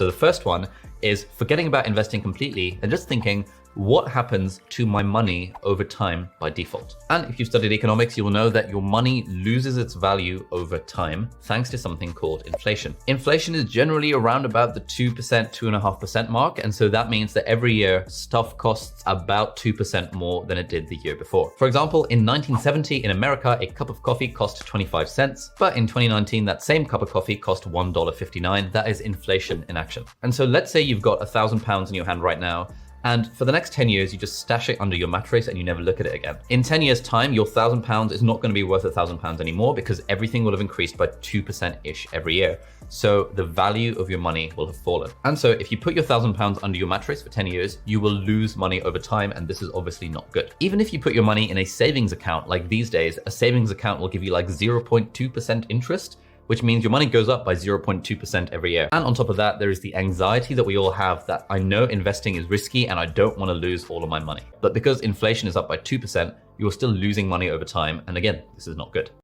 So the first one is forgetting about investing completely and just thinking, what happens to my money over time by default? And if you've studied economics, you will know that your money loses its value over time thanks to something called inflation. Inflation is generally around about the 2%, 2.5% mark. And so that means that every year stuff costs about 2% more than it did the year before. For example, in 1970 in America, a cup of coffee cost 25 cents. But in 2019, that same cup of coffee cost $1.59. That is inflation in action. And so let's say you've got £1,000 in your hand right now, and for the next 10 years, you just stash it under your mattress and you never look at it again. In 10 years time, your £1,000 is not going to be worth £1,000 anymore because everything will have increased by 2%-ish every year. So the value of your money will have fallen. And so if you put your £1,000 under your mattress for 10 years, you will lose money over time. And this is obviously not good. Even if you put your money in a savings account, like these days, a savings account will give you like 0.2% interest, which means your money goes up by 0.2% every year. And on top of that, there is the anxiety that we all have that I know investing is risky and I don't want to lose all of my money. But because inflation is up by 2%, you're still losing money over time. And again, this is not good.